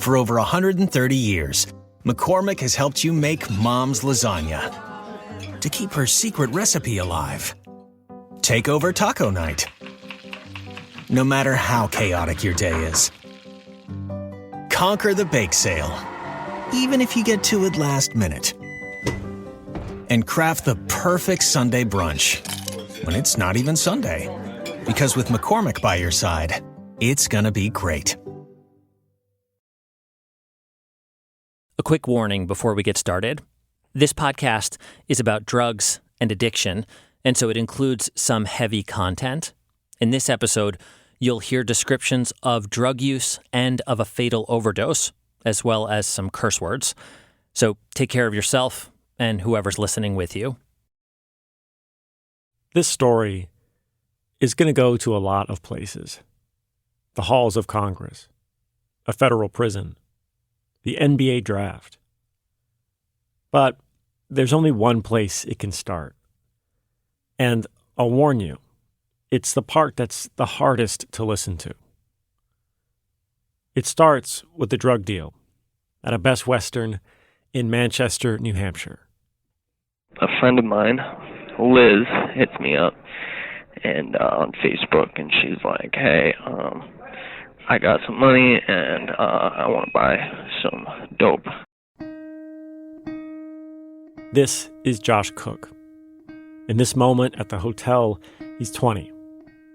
For over 130 years, McCormick has helped you make Mom's lasagna to keep her secret recipe alive. Take over taco night, no matter how chaotic your day is. Conquer the bake sale, even if you get to it last minute. And craft the perfect Sunday brunch when it's not even Sunday. Because with McCormick by your side, it's gonna be great. A quick warning before we get started. This podcast is about drugs and addiction, and so it includes some heavy content. In this episode, you'll hear descriptions of drug use and of a fatal overdose, as well as some curse words. So take care of yourself and whoever's listening with you. This story is going to go to a lot of places. The halls of Congress, a federal prison, the NBA draft. But there's only one place it can start. And I'll warn you, it's the part that's the hardest to listen to. It starts with the drug deal at a Best Western in Manchester, New Hampshire. A friend of mine, Liz, hits me up and on Facebook, and she's like, hey, I got some money and I want to buy some dope. This is Josh Cook. In this moment at the hotel, he's 20.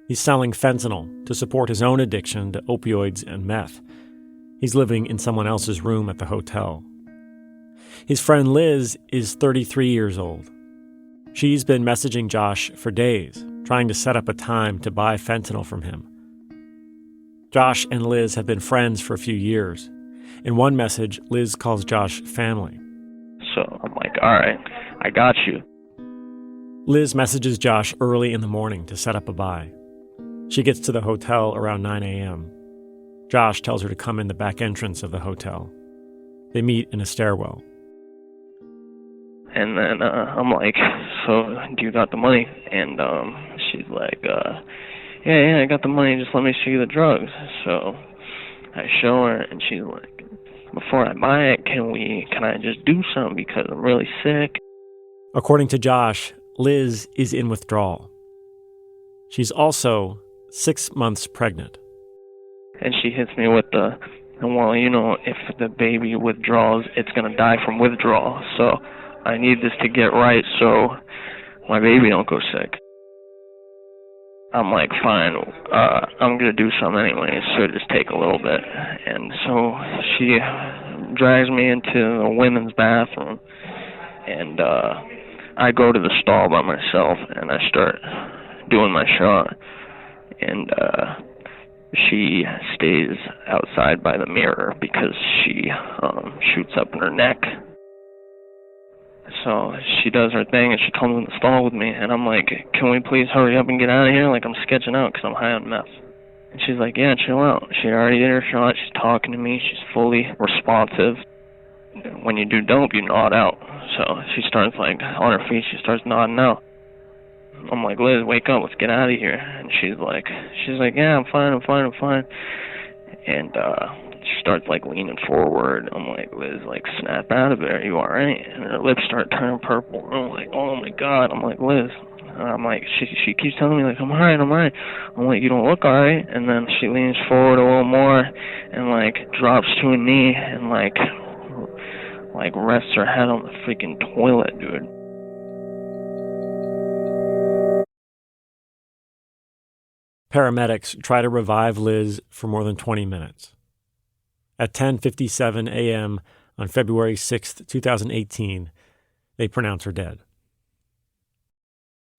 He's selling fentanyl to support his own addiction to opioids and meth. He's living in someone else's room at the hotel. His friend Liz is 33 years old. She's been messaging Josh for days, trying to set up a time to buy fentanyl from him. Josh and Liz have been friends for a few years. In one message, Liz calls Josh family. So I'm like, all right, I got you. Liz messages Josh early in the morning to set up a buy. She gets to the hotel around 9 a.m. Josh tells her to come in the back entrance of the hotel. They meet in a stairwell. And then I'm like, so do you got the money? And she's like, yeah, I got the money, just let me see the drugs. So I show her, and she's like, before I buy it, can I just do something because I'm really sick? According to Josh, Liz is in withdrawal. She's also 6 months pregnant. And she hits me with well, if the baby withdraws, it's going to die from withdrawal. So I need this to get right so my baby don't go sick. I'm like, fine, I'm going to do something anyway, so just take a little bit. And so she drags me into the women's bathroom, and I go to the stall by myself, and I start doing my shot. And she stays outside by the mirror because she shoots up in her neck. So she does her thing, and she comes in the stall with me, and I'm like, can we please hurry up and get out of here? Like, I'm sketching out because I'm high on meth. And she's like, yeah, chill out. She already did her shot. She's talking to me. She's fully responsive. When you do dope, you nod out. So she starts, like, on her feet, she starts nodding out. I'm like, Liz, wake up, let's get out of here. And she's like, yeah, I'm fine. And she starts, like, leaning forward. I'm like, Liz, like, snap out of it. Are you all right? And her lips start turning purple. And I'm like, oh, my God. I'm like, Liz. And I'm like, she keeps telling me, like, I'm all right. I'm like, you don't look all right. And then she leans forward a little more and, like, drops to a knee and, like rests her head on the freaking toilet, dude. Paramedics try to revive Liz for more than 20 minutes. At 10:57 a.m. on February 6, 2018, they pronounce her dead.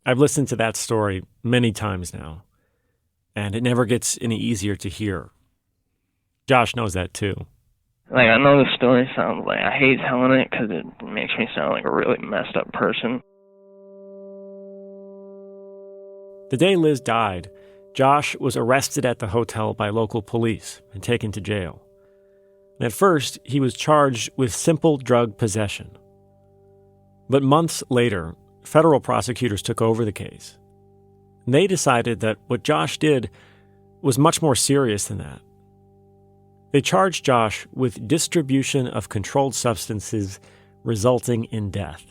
I've listened to that story many times now, and it never gets any easier to hear. Josh knows that too. Like, I know the story sounds like, I hate telling it because it makes me sound like a really messed up person. The day Liz died, Josh was arrested at the hotel by local police and taken to jail. And at first, he was charged with simple drug possession. But months later, federal prosecutors took over the case. They decided that what Josh did was much more serious than that. They charged Josh with distribution of controlled substances resulting in death.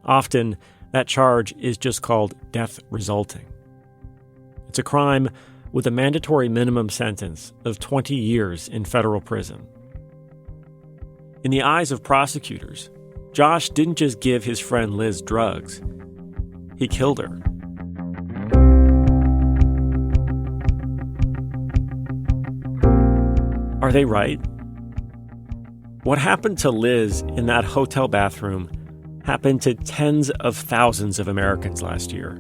Often, that charge is just called death resulting. It's a crime with a mandatory minimum sentence of 20 years in federal prison. In the eyes of prosecutors, Josh didn't just give his friend Liz drugs. He killed her. Are they right? What happened to Liz in that hotel bathroom happened to tens of thousands of Americans last year.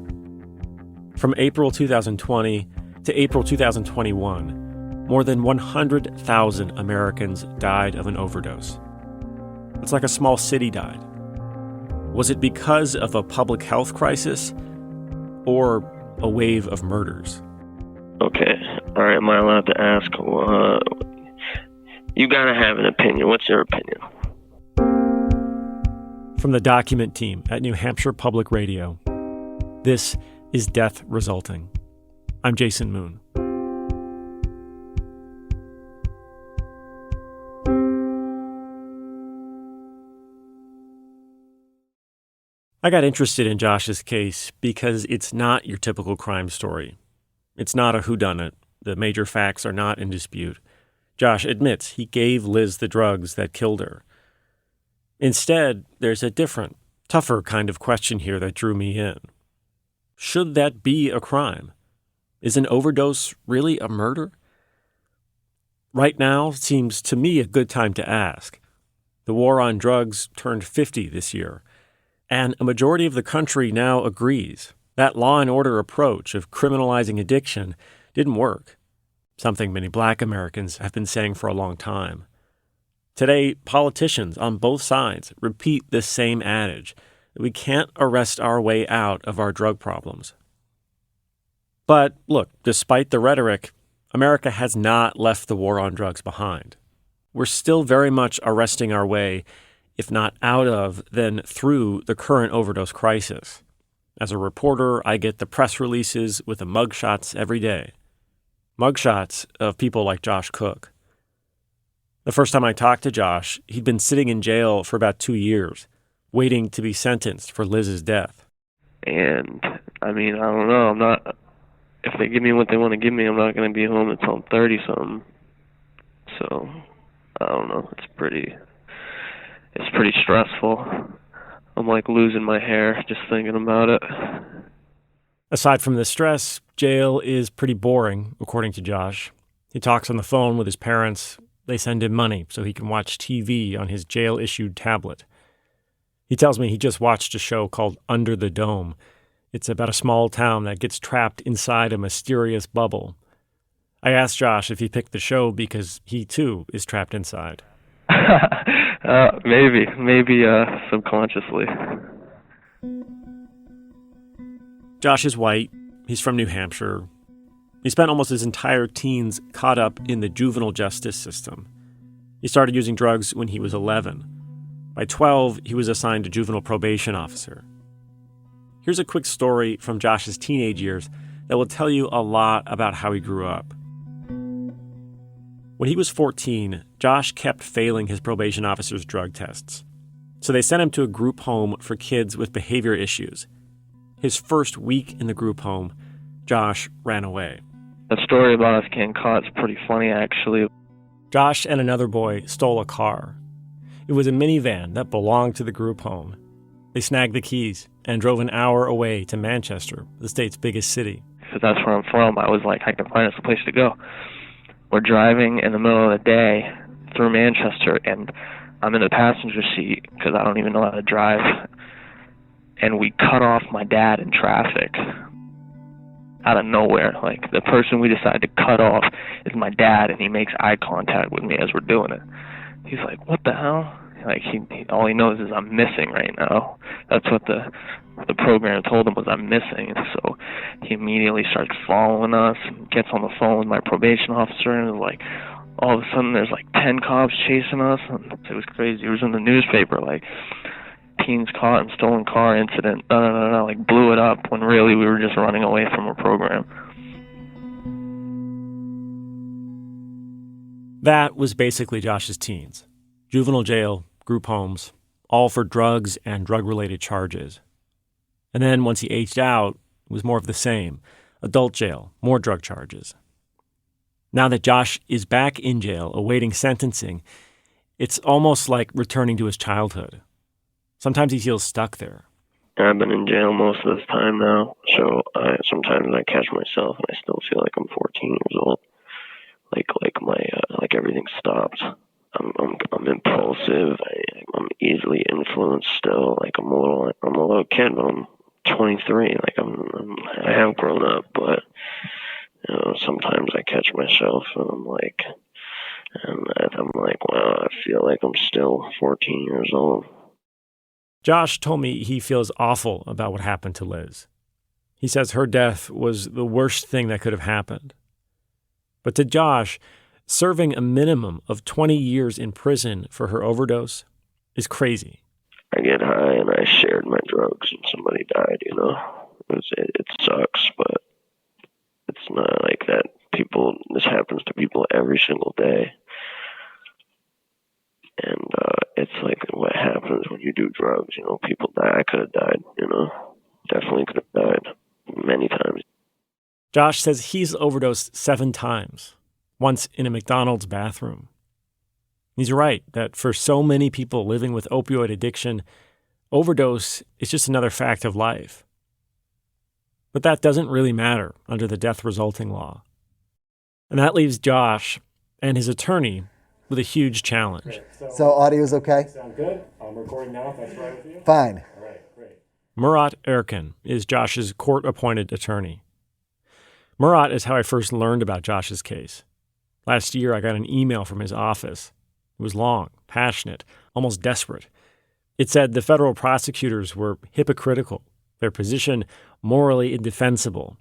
From April 2020 to April 2021, more than 100,000 Americans died of an overdose. It's like a small city died. Was it because of a public health crisis or a wave of murders? Okay, all right, am I allowed to ask? You gotta have an opinion. What's your opinion? From the document team at New Hampshire Public Radio, this is Death Resulting. I'm Jason Moon. I got interested in Josh's case because it's not your typical crime story. It's not a whodunit. The major facts are not in dispute. Josh admits he gave Liz the drugs that killed her. Instead, there's a different, tougher kind of question here that drew me in. Should that be a crime? Is an overdose really a murder? Right now seems to me a good time to ask. The war on drugs turned 50 this year, and a majority of the country now agrees that law and order approach of criminalizing addiction didn't work, something many Black Americans have been saying for a long time. Today, politicians on both sides repeat this same adage that we can't arrest our way out of our drug problems. But look, despite the rhetoric, America has not left the war on drugs behind. We're still very much arresting our way, if not out of, then through the current overdose crisis. As a reporter, I get the press releases with the mugshots every day. Mugshots of people like Josh Cook. The first time I talked to Josh, he'd been sitting in jail for about 2 years, waiting to be sentenced for Liz's death. And, I don't know. If they give me what they want to give me, I'm not going to be home until I'm 30-something. So, I don't know. It's pretty stressful. I'm like losing my hair just thinking about it. Aside from the stress, jail is pretty boring, according to Josh. He talks on the phone with his parents. They send him money so he can watch TV on his jail-issued tablet. He tells me he just watched a show called Under the Dome. It's about a small town that gets trapped inside a mysterious bubble. I asked Josh if he picked the show because he, too, is trapped inside. Maybe subconsciously. Josh is white. He's from New Hampshire. He spent almost his entire teens caught up in the juvenile justice system. He started using drugs when he was 11. By 12, he was assigned a juvenile probation officer. Here's a quick story from Josh's teenage years that will tell you a lot about how he grew up. When he was 14, Josh kept failing his probation officer's drug tests. So they sent him to a group home for kids with behavior issues. His first week in the group home, Josh ran away. The story about us getting caught is pretty funny, actually. Josh and another boy stole a car. It was a minivan that belonged to the group home. They snagged the keys and drove an hour away to Manchester, the state's biggest city. Because that's where I'm from. I was like, I can find us a place to go. We're driving in the middle of the day through Manchester, and I'm in the passenger seat because I don't even know how to drive. And we cut off my dad in traffic out of nowhere. Like, the person we decide to cut off is my dad, and he makes eye contact with me as we're doing it. He's like, what the hell? Like, all he knows is I'm missing right now. That's what the program told him, was I'm missing. And so he immediately starts following us, and gets on the phone with my probation officer, and is like, all of a sudden there's like 10 cops chasing us. And it was crazy. It was in the newspaper, like, teens caught in stolen car incident, like blew it up, when really we were just running away from a program. That was basically Josh's teens. Juvenile jail, group homes, all for drugs and drug-related charges. And then once he aged out, it was more of the same. Adult jail, more drug charges. Now that Josh is back in jail, awaiting sentencing, it's almost like returning to his childhood. Sometimes he feels stuck there. I've been in jail most of this time now, so sometimes I catch myself and I still feel like I'm 14 years old. Like everything stopped. I'm impulsive. I'm easily influenced still. Like I'm a little kid, but I'm 23. Like I have grown up, but sometimes I catch myself and I'm like, wow, I feel like I'm still 14 years old. Josh told me he feels awful about what happened to Liz. He says her death was the worst thing that could have happened. But to Josh, serving a minimum of 20 years in prison for her overdose is crazy. I get high and I shared my drugs and somebody died, It sucks, but it's not like that. This happens to people every single day. And it's like what happens when you do drugs, people die. I could have died, definitely could have died many times. Josh says he's overdosed 7 times, once in a McDonald's bathroom. He's right that for so many people living with opioid addiction, overdose is just another fact of life. But that doesn't really matter under the death resulting law. And that leaves Josh and his attorney with a huge challenge. So audio's okay? Sound good? I'm recording now, if that's right with you? Fine. All right, great. Murat Erkin is Josh's court-appointed attorney. Murat is how I first learned about Josh's case. Last year, I got an email from his office. It was long, passionate, almost desperate. It said the federal prosecutors were hypocritical, their position morally indefensible.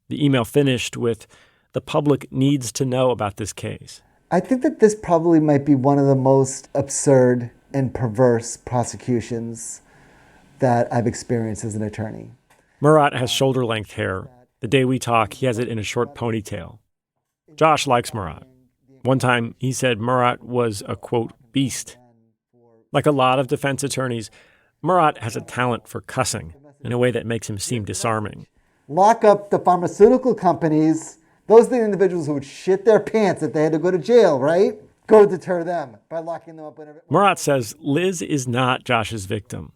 The email finished with, "The public needs to know about this case." I think that this probably might be one of the most absurd and perverse prosecutions that I've experienced as an attorney. Murat has shoulder-length hair. The day we talk, he has it in a short ponytail. Josh likes Murat. One time, he said Murat was a, quote, beast. Like a lot of defense attorneys, Murat has a talent for cussing in a way that makes him seem disarming. Lock up the pharmaceutical companies. Those are the individuals who would shit their pants if they had to go to jail, right? Go deter them by locking them up. Murat says Liz is not Josh's victim.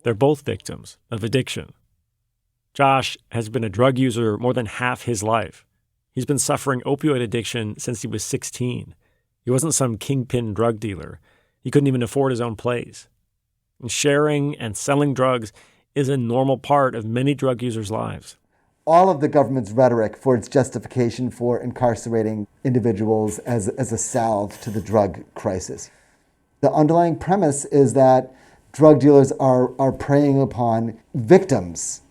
They're both victims of addiction. Josh has been a drug user more than half his life. He's been suffering opioid addiction since he was 16. He wasn't some kingpin drug dealer. He couldn't even afford his own place. And sharing and selling drugs is a normal part of many drug users' lives. All of the government's rhetoric for its justification for incarcerating individuals as a salve to the drug crisis. The underlying premise is that drug dealers are preying upon victims.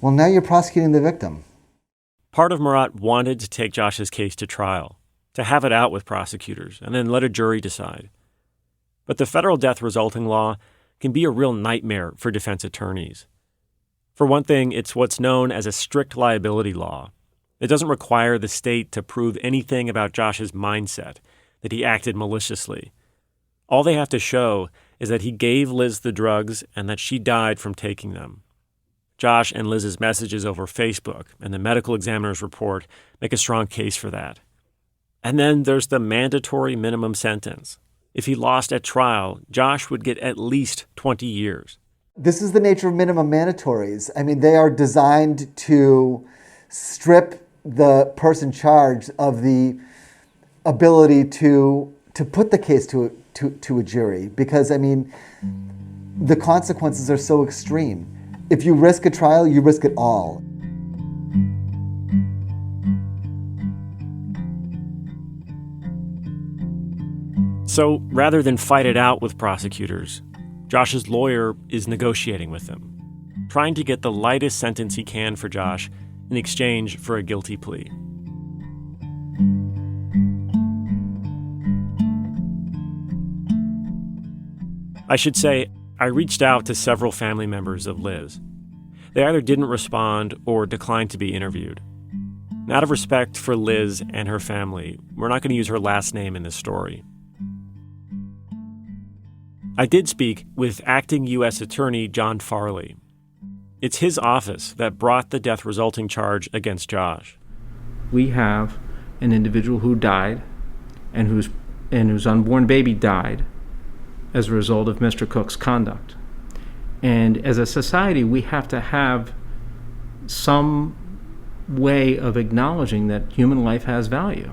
Well, now you're prosecuting the victim. Part of Murat wanted to take Josh's case to trial, to have it out with prosecutors, and then let a jury decide. But the federal death resulting law can be a real nightmare for defense attorneys. For one thing, it's what's known as a strict liability law. It doesn't require the state to prove anything about Josh's mindset, that he acted maliciously. All they have to show is that he gave Liz the drugs and that she died from taking them. Josh and Liz's messages over Facebook and the medical examiner's report make a strong case for that. And then there's the mandatory minimum sentence. If he lost at trial, Josh would get at least 20 years. This is the nature of minimum mandatories. I mean, they are designed to strip the person charged of the ability to put the case to a jury because, I mean, the consequences are so extreme. If you risk a trial, you risk it all. So rather than fight it out with prosecutors, Josh's lawyer is negotiating with them, trying to get the lightest sentence he can for Josh in exchange for a guilty plea. I should say, I reached out to several family members of Liz. They either didn't respond or declined to be interviewed. Out of respect for Liz and her family, we're not going to use her last name in this story. I did speak with acting U.S. Attorney John Farley. It's his office that brought the death resulting charge against Josh. We have an individual who died and whose unborn baby died as a result of Mr. Cook's conduct. And as a society, we have to have some way of acknowledging that human life has value.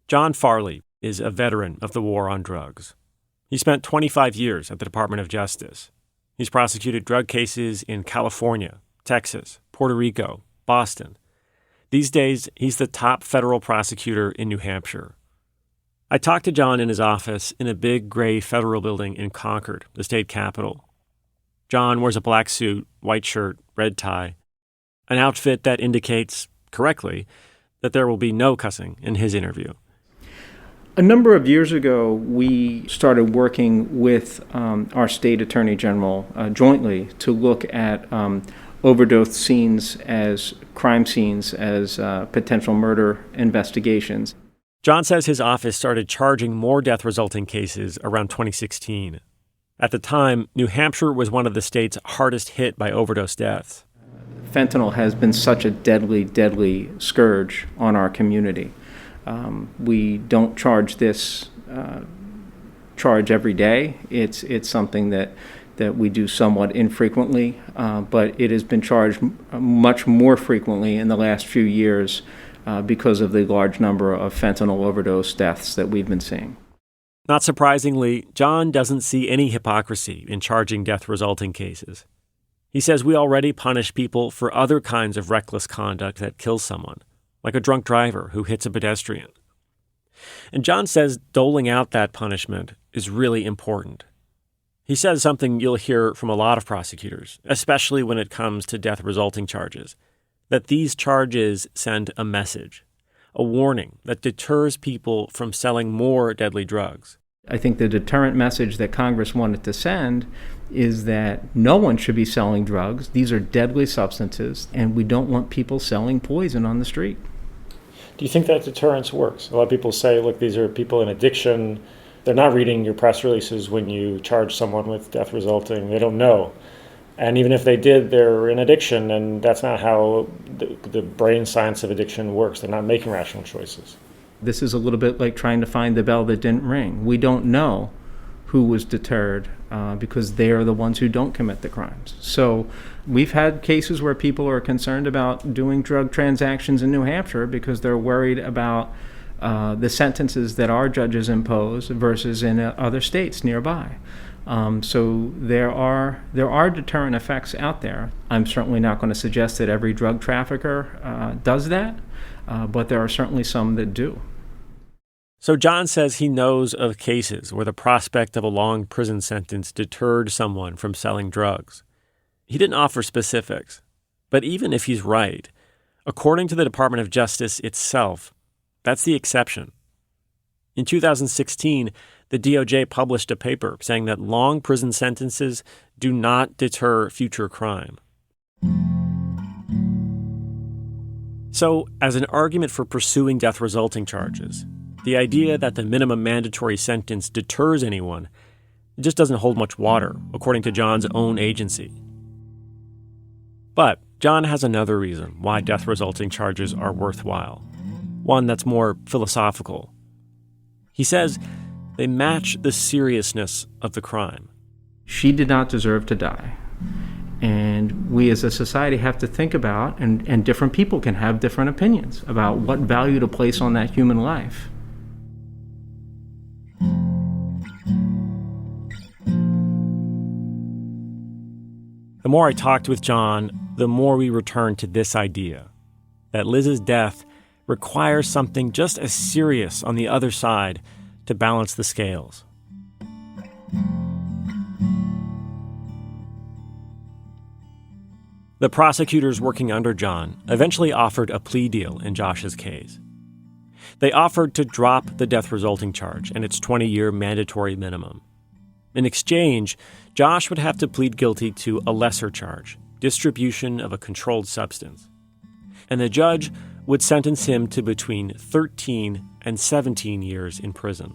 John Farley is a veteran of the war on drugs. He spent 25 years at the Department of Justice. He's prosecuted drug cases in California, Texas, Puerto Rico, Boston. These days, he's the top federal prosecutor in New Hampshire. I talked to John in his office in a big gray federal building in Concord, the state capital. John wears a black suit, white shirt, red tie, an outfit that indicates, correctly, that there will be no cussing in his interview. A number of years ago, we started working with our state attorney general jointly to look at overdose scenes as crime scenes, as potential murder investigations. John says his office started charging more death-resulting cases around 2016. At the time, New Hampshire was one of the states hardest hit by overdose deaths. Fentanyl has been such a deadly, deadly scourge on our community. We don't charge this charge every day. It's something that we do somewhat infrequently, but it has been charged much more frequently in the last few years because of the large number of fentanyl overdose deaths that we've been seeing. Not surprisingly, John doesn't see any hypocrisy in charging death-resulting cases. He says we already punish people for other kinds of reckless conduct that kills someone, like a drunk driver who hits a pedestrian. And John says doling out that punishment is really important. He says something you'll hear from a lot of prosecutors, especially when it comes to death-resulting charges, that these charges send a message, a warning that deters people from selling more deadly drugs. I think the deterrent message that Congress wanted to send is that no one should be selling drugs. These are deadly substances, and we don't want people selling poison on the street. Do you think that deterrence works? A lot of people say, look, these are people in addiction. They're not reading your press releases when you charge someone with death resulting. They don't know. And even if they did, they're in addiction, and that's not how the brain science of addiction works. They're not making rational choices. This is a little bit like trying to find the bell that didn't ring. We don't know who was deterred because they are the ones who don't commit the crimes. So we've had cases where people are concerned about doing drug transactions in New Hampshire because they're worried about the sentences that our judges impose versus in other states nearby. So there are deterrent effects out there. I'm certainly not going to suggest that every drug trafficker does that, but there are certainly some that do. So John says he knows of cases where the prospect of a long prison sentence deterred someone from selling drugs. He didn't offer specifics, but even if he's right, according to the Department of Justice itself, that's the exception. In 2016, the DOJ published a paper saying that long prison sentences do not deter future crime. So, as an argument for pursuing death-resulting charges, the idea that the minimum mandatory sentence deters anyone just doesn't hold much water, according to John's own agency. But John has another reason why death-resulting charges are worthwhile, one that's more philosophical. He says they match the seriousness of the crime. She did not deserve to die. And we as a society have to think about, and different people can have different opinions about what value to place on that human life. The more I talked with John, the more we returned to this idea, that Liz's death requires something just as serious on the other side to balance the scales. The prosecutors working under John eventually offered a plea deal in Josh's case. They offered to drop the death-resulting charge and its 20-year mandatory minimum. In exchange, Josh would have to plead guilty to a lesser charge, distribution of a controlled substance. And the judge would sentence him to between 13 and 17 years in prison.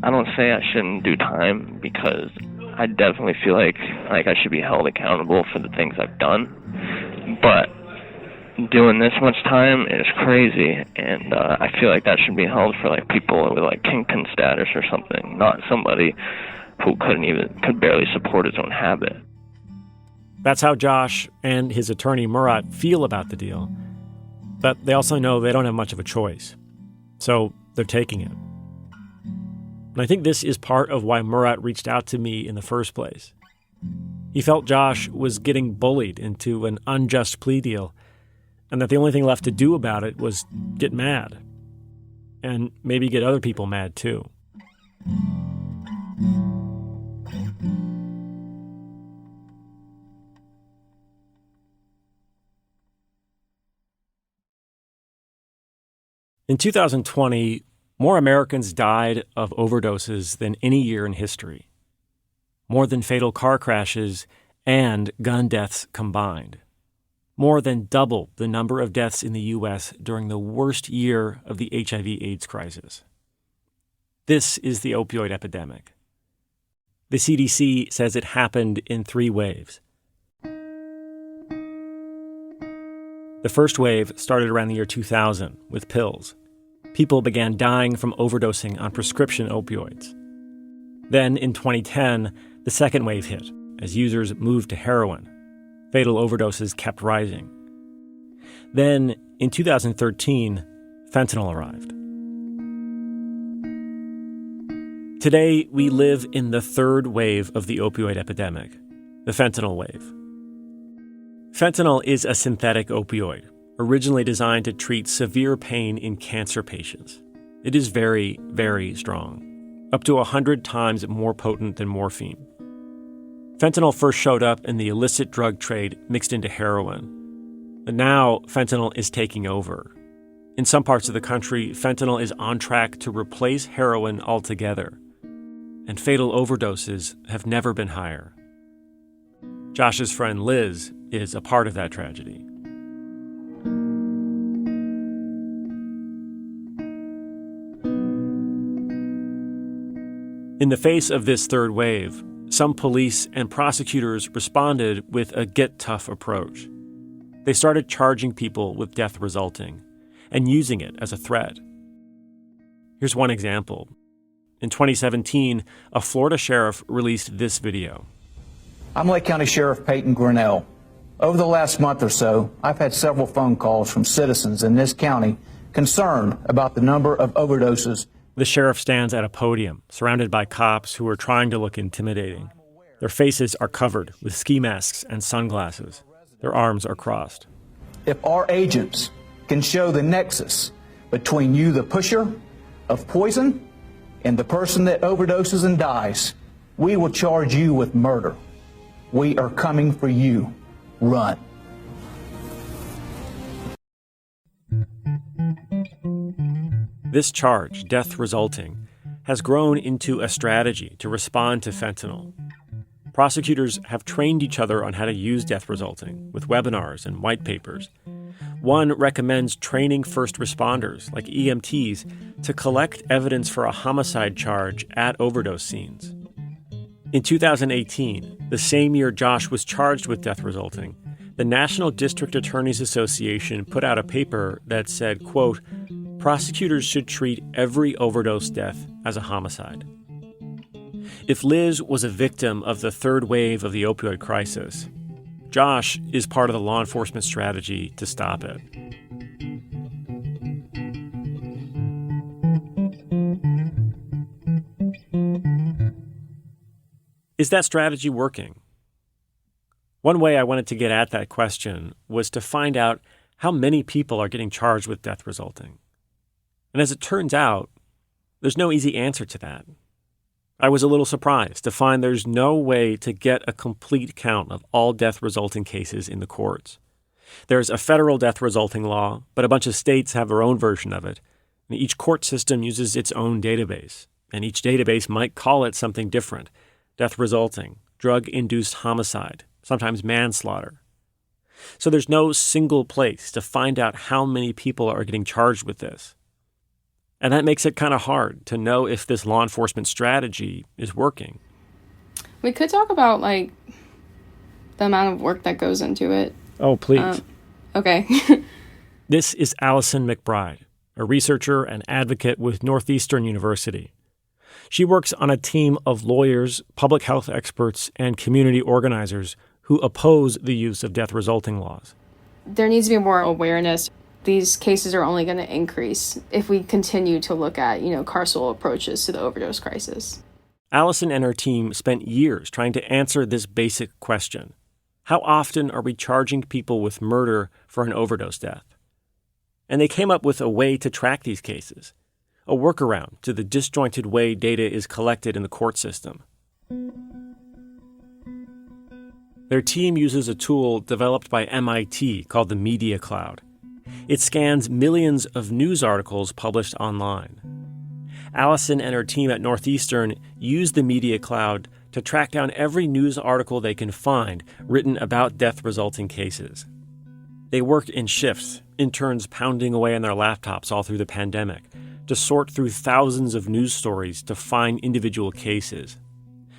I don't say I shouldn't do time, because I definitely feel like I should be held accountable for the things I've done. But doing this much time is crazy, and I feel like that should be held for like people with like kingpin status or something, not somebody who could barely support his own habit. That's how Josh and his attorney Murat feel about the deal. But they also know they don't have much of a choice. So they're taking it. And I think this is part of why Murat reached out to me in the first place. He felt Josh was getting bullied into an unjust plea deal, and that the only thing left to do about it was get mad. And maybe get other people mad too. In 2020, more Americans died of overdoses than any year in history. More than fatal car crashes and gun deaths combined. More than double the number of deaths in the U.S. during the worst year of the HIV/AIDS crisis. This is the opioid epidemic. The CDC says it happened in 3 waves. The first wave started around the year 2000 with pills. People began dying from overdosing on prescription opioids. Then, in 2010, the second wave hit as users moved to heroin. Fatal overdoses kept rising. Then, in 2013, fentanyl arrived. Today, we live in the third wave of the opioid epidemic, the fentanyl wave. Fentanyl is a synthetic opioid, originally designed to treat severe pain in cancer patients. It is very, very strong, up to 100 times more potent than morphine. Fentanyl first showed up in the illicit drug trade mixed into heroin. But now, fentanyl is taking over. In some parts of the country, fentanyl is on track to replace heroin altogether. And fatal overdoses have never been higher. Josh's friend Liz is a part of that tragedy. In the face of this third wave, some police and prosecutors responded with a get-tough approach. They started charging people with death resulting and using it as a threat. Here's one example. In 2017, a Florida sheriff released this video. I'm Lake County Sheriff Peyton Grinnell. Over the last month or so, I've had several phone calls from citizens in this county concerned about the number of overdoses. The sheriff stands at a podium, surrounded by cops who are trying to look intimidating. Their faces are covered with ski masks and sunglasses. Their arms are crossed. If our agents can show the nexus between you, the pusher of poison, and the person that overdoses and dies, we will charge you with murder. We are coming for you. Run. This charge, death resulting, has grown into a strategy to respond to fentanyl. Prosecutors have trained each other on how to use death resulting with webinars and white papers. One recommends training first responders, like EMTs, to collect evidence for a homicide charge at overdose scenes. In 2018, the same year Josh was charged with death resulting, the National District Attorneys Association put out a paper that said, quote, prosecutors should treat every overdose death as a homicide. If Liz was a victim of the third wave of the opioid crisis, Josh is part of the law enforcement strategy to stop it. Is that strategy working? One way I wanted to get at that question was to find out how many people are getting charged with death resulting. And as it turns out, there's no easy answer to that. I was a little surprised to find there's no way to get a complete count of all death resulting cases in the courts. There's a federal death resulting law, but a bunch of states have their own version of it. And each court system uses its own database, and each database might call it something different: death resulting, drug-induced homicide, sometimes manslaughter. So there's no single place to find out how many people are getting charged with this. And that makes it kind of hard to know if this law enforcement strategy is working. We could talk about, like, the amount of work that goes into it. Oh, please. Okay. This is Allison McBride, a researcher and advocate with Northeastern University. She works on a team of lawyers, public health experts, and community organizers who oppose the use of death-resulting laws. There needs to be more awareness. These cases are only going to increase if we continue to look at, carceral approaches to the overdose crisis. Allison and her team spent years trying to answer this basic question. How often are we charging people with murder for an overdose death? And they came up with a way to track these cases, a workaround to the disjointed way data is collected in the court system. Their team uses a tool developed by MIT called the Media Cloud. It scans millions of news articles published online. Allison and her team at Northeastern use the Media Cloud to track down every news article they can find written about death-resulting cases. They worked in shifts, interns pounding away on their laptops all through the pandemic, to sort through thousands of news stories to find individual cases.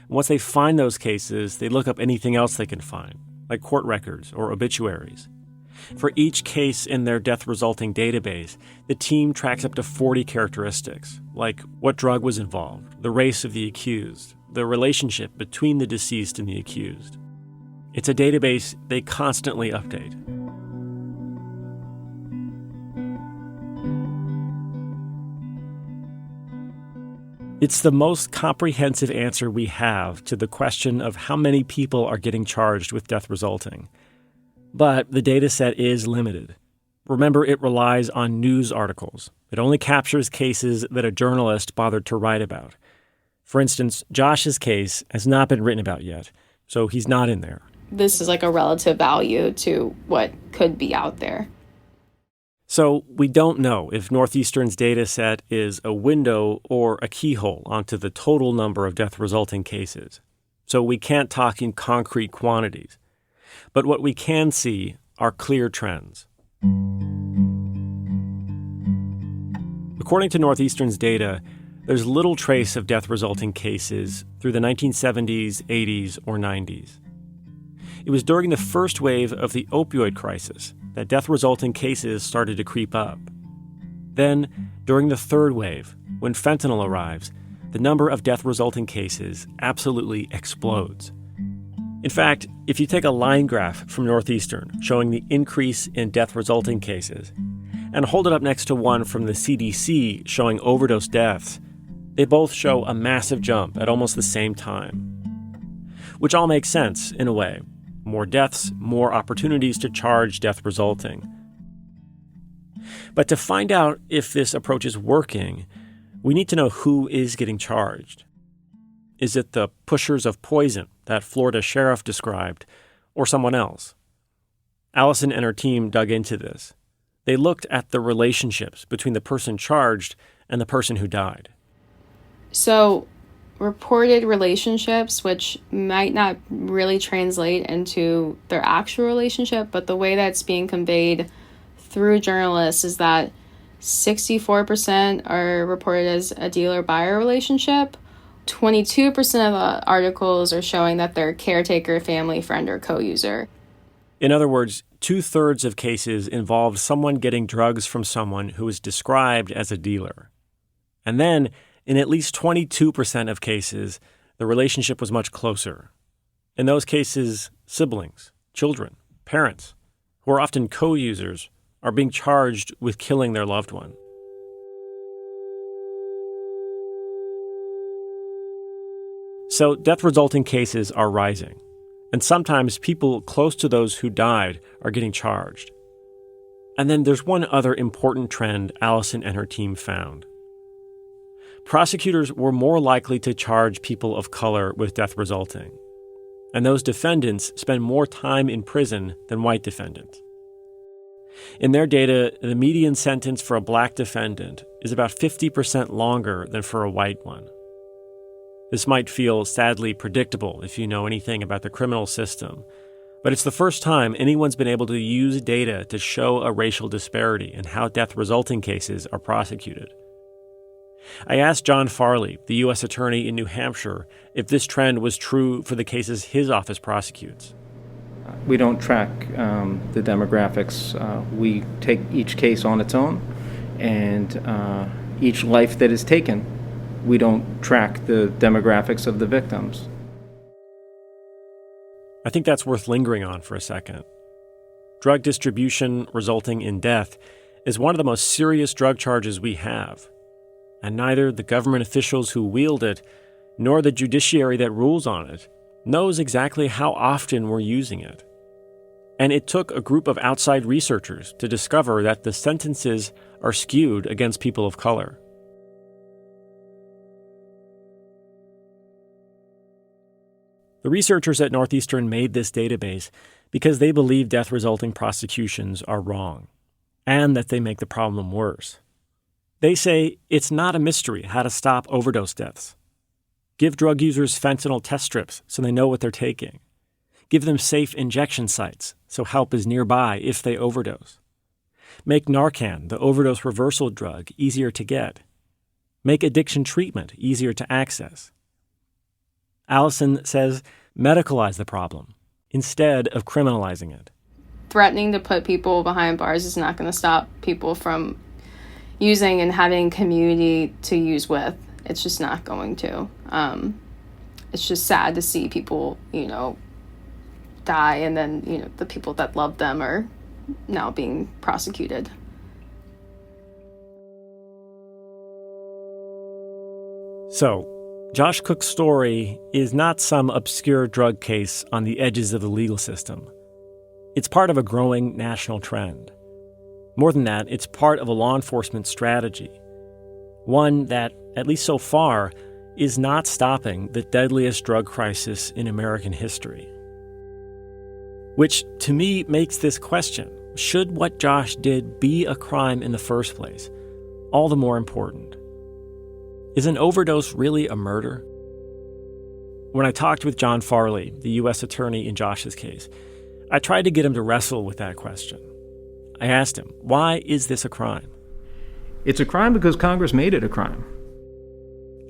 Once they find those cases, they look up anything else they can find, like court records or obituaries. For each case in their death-resulting database, the team tracks up to 40 characteristics, like what drug was involved, the race of the accused, the relationship between the deceased and the accused. It's a database they constantly update. It's the most comprehensive answer we have to the question of how many people are getting charged with death resulting. But the data set is limited. Remember, it relies on news articles. It only captures cases that a journalist bothered to write about. For instance, Josh's case has not been written about yet, so he's not in there. This is like a relative value to what could be out there. So we don't know if Northeastern's data set is a window or a keyhole onto the total number of death-resulting cases. So we can't talk in concrete quantities. But what we can see are clear trends. According to Northeastern's data, there's little trace of death-resulting cases through the 1970s, 80s, or 90s. It was during the first wave of the opioid crisis that death-resulting cases started to creep up. Then, during the third wave, when fentanyl arrives, the number of death-resulting cases absolutely explodes. In fact, if you take a line graph from Northeastern showing the increase in death-resulting cases and hold it up next to one from the CDC showing overdose deaths, they both show a massive jump at almost the same time. Which all makes sense, in a way. More deaths, more opportunities to charge death resulting. But to find out if this approach is working, we need to know who is getting charged. Is it the pushers of poison that Florida sheriff described, or someone else? Allison and her team dug into this. They looked at the relationships between the person charged and the person who died. So, reported relationships, which might not really translate into their actual relationship, but the way that's being conveyed through journalists is that 64% are reported as a dealer-buyer relationship. 22% of the articles are showing that they're caretaker, family, friend, or co-user. In other words, 2/3 of cases involved someone getting drugs from someone who is described as a dealer. And then, in at least 22% of cases, the relationship was much closer. In those cases, siblings, children, parents, who are often co-users, are being charged with killing their loved one. So death-resulting cases are rising, and sometimes people close to those who died are getting charged. And then there's one other important trend Allison and her team found. Prosecutors were more likely to charge people of color with death resulting, and those defendants spend more time in prison than white defendants. In their data, the median sentence for a black defendant is about 50% longer than for a white one. This might feel sadly predictable if you know anything about the criminal system, But it's the first time anyone's been able to use data to show a racial disparity in how death-resulting cases are prosecuted. I asked John Farley, the U.S. Attorney in New Hampshire, if this trend was true for the cases his office prosecutes. We don't track the demographics. We take each case on its own, and each life that is taken, we don't track the demographics of the victims. I think that's worth lingering on for a second. Drug distribution resulting in death is one of the most serious drug charges we have, and neither the government officials who wield it nor the judiciary that rules on it knows exactly how often we're using it. And it took a group of outside researchers to discover that the sentences are skewed against people of color. The researchers at Northeastern made this database because they believe death-resulting prosecutions are wrong, and that they make the problem worse. They say it's not a mystery how to stop overdose deaths. Give drug users fentanyl test strips so they know what they're taking. Give them safe injection sites so help is nearby if they overdose. Make Narcan, the overdose reversal drug, easier to get. Make addiction treatment easier to access. Allison says medicalize the problem instead of criminalizing it. Threatening to put people behind bars is not going to stop people from using and having community to use with. It's just not going to. It's just sad to see people, die, and then, the people that love them are now being prosecuted. So, Josh Cook's story is not some obscure drug case on the edges of the legal system. It's part of a growing national trend. More than that, it's part of a law enforcement strategy. One that, at least so far, is not stopping the deadliest drug crisis in American history. Which, to me, makes this question, should what Josh did be a crime in the first place, all the more important. Is an overdose really a murder? When I talked with John Farley, the U.S. attorney in Josh's case, I tried to get him to wrestle with that question. I asked him, why is this a crime? It's a crime because Congress made it a crime.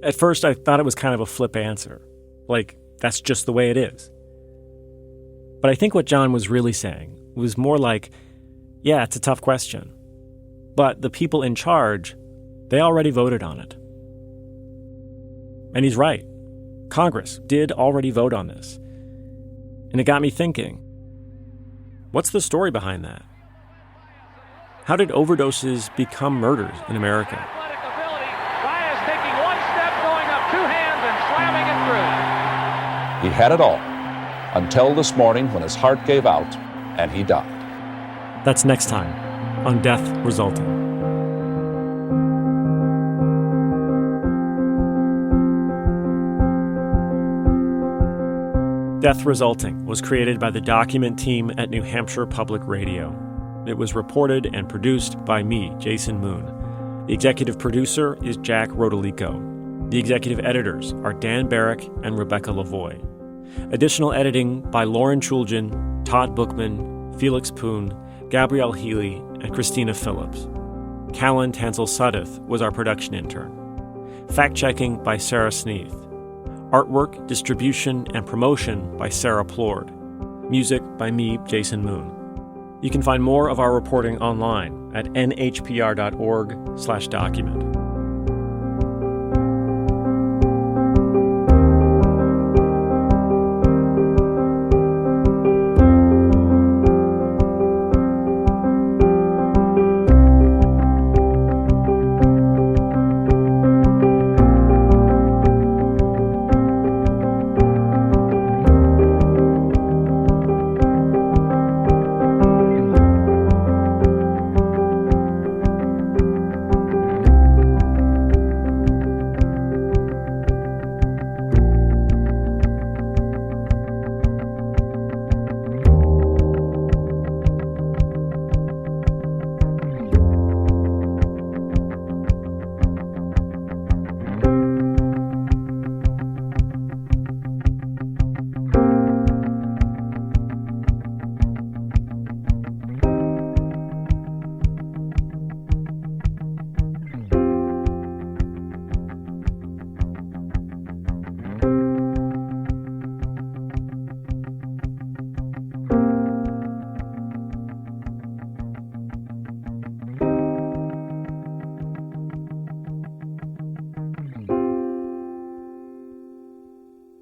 At first, I thought it was kind of a flip answer. Like, that's just the way it is. But I think what John was really saying was more like, yeah, it's a tough question. But the people in charge, they already voted on it. And he's right. Congress did already vote on this. And it got me thinking, what's the story behind that? How did overdoses become murders in America? He had it all, until this morning when his heart gave out and he died. That's next time on Death Resulting. Death Resulting was created by the document team at New Hampshire Public Radio. It was reported and produced by me, Jason Moon. The executive producer is Jack Rodolico. The executive editors are Dan Barrick and Rebecca Lavoie. Additional editing by Lauren Chulgin, Todd Bookman, Felix Poon, Gabrielle Healy, and Christina Phillips. Callan Tansel-Sudduth was our production intern. Fact-checking by Sarah Sneath. Artwork, distribution, and promotion by Sarah Plord. Music by me, Jason Moon. You can find more of our reporting online at nhpr.org/document.